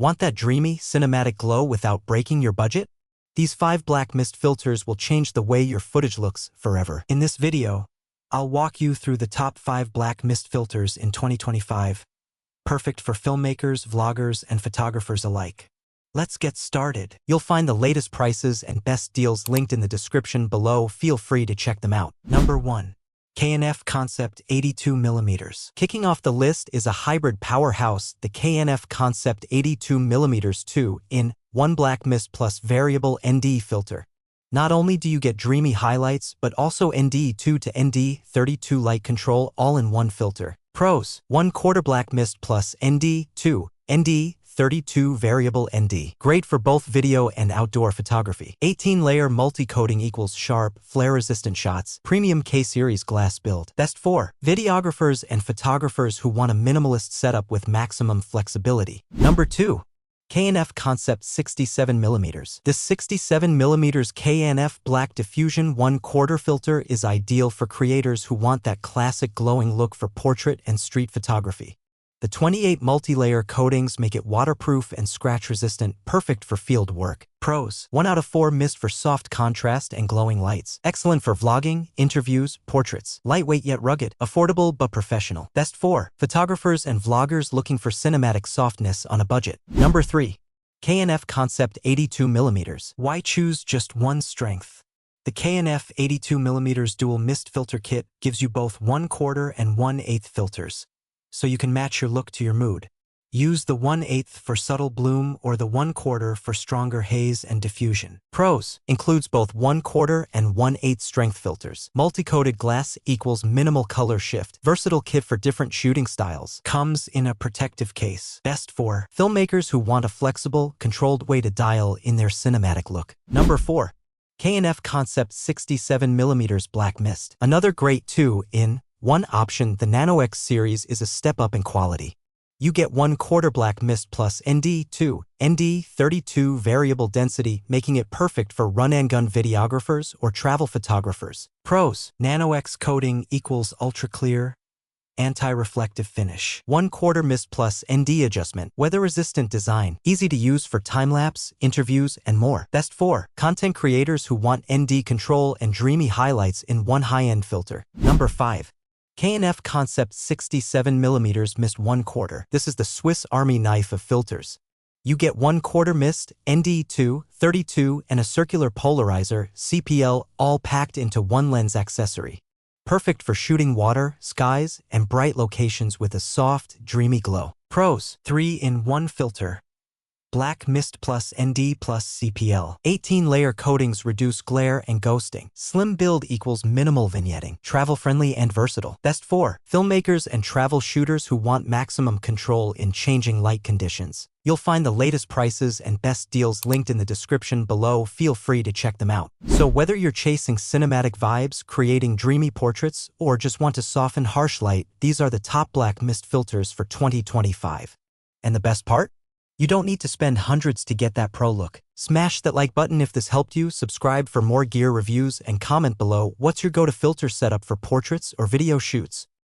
Want that dreamy, cinematic glow without breaking your budget? These 5 black mist filters will change the way your footage looks forever. In this video, I'll walk you through the top 5 black mist filters in 2025, perfect for filmmakers, vloggers, and photographers alike. Let's get started. You'll find the latest prices and best deals linked in the description below. Feel free to check them out. Number 1. K&F Concept 82mm. Kicking off the list is a hybrid powerhouse, the K&F Concept 82mm 2-in-1 black mist plus variable ND filter. Not only do you get dreamy highlights, but also ND2 to ND32 light control all in one filter. Pros: 1/4 black mist plus ND2, ND32 variable ND. Great for both video and outdoor photography. 18-layer multi-coating equals sharp, flare-resistant shots. Premium K-series glass build. Best for videographers and photographers who want a minimalist setup with maximum flexibility. Number 2. K&F Concept 67mm. This 67mm K&F Black Diffusion 1/4 filter is ideal for creators who want that classic glowing look for portrait and street photography. The 28 multi-layer coatings make it waterproof and scratch-resistant, perfect for field work. Pros: 1 out of 4 mist for soft contrast and glowing lights. Excellent for vlogging, interviews, portraits. Lightweight yet rugged. Affordable but professional. Best for photographers and vloggers looking for cinematic softness on a budget. Number 3. K&F Concept 82mm. Why choose just one strength? The K&F 82mm Dual Mist Filter Kit gives you both 1/4 and 1/8 filters, so you can match your look to your mood. Use the 1/8 for subtle bloom or the 1/4 for stronger haze and diffusion. Pros: includes both 1/4 and 1/8 strength filters. Multi-coated glass equals minimal color shift. Versatile kit for different shooting styles. Comes in a protective case. Best for filmmakers who want a flexible, controlled way to dial in their cinematic look. Number 4. K&F Concept 67mm Black Mist. Another great 2-in-1 option. The Nano-X series is a step up in quality. You get 1/4 black mist plus ND2, ND32 variable density, making it perfect for run-and-gun videographers or travel photographers. Pros: Nano-X coating equals ultra-clear, anti-reflective finish. 1/4 mist plus ND adjustment. Weather-resistant design. Easy to use for time-lapse, interviews, and more. Best for content creators who want ND control and dreamy highlights in one high-end filter. Number 5. K&F Concept 67mm Mist 1/4. This is the Swiss Army knife of filters. You get 1/4 mist, ND2, 32, and a circular polarizer, CPL, all packed into one lens accessory. Perfect for shooting water, skies, and bright locations with a soft, dreamy glow. Pros: 3-in-1 filter. Black mist plus ND plus CPL. 18-layer coatings reduce glare and ghosting. Slim build equals minimal vignetting. Travel-friendly and versatile. Best for filmmakers and travel shooters who want maximum control in changing light conditions. You'll find the latest prices and best deals linked in the description below. Feel free to check them out. So whether you're chasing cinematic vibes, creating dreamy portraits, or just want to soften harsh light, these are the top black mist filters for 2025. And the best part? You don't need to spend hundreds to get that pro look. Smash that like button if this helped you, subscribe for more gear reviews, and comment below what's your go-to filter setup for portraits or video shoots.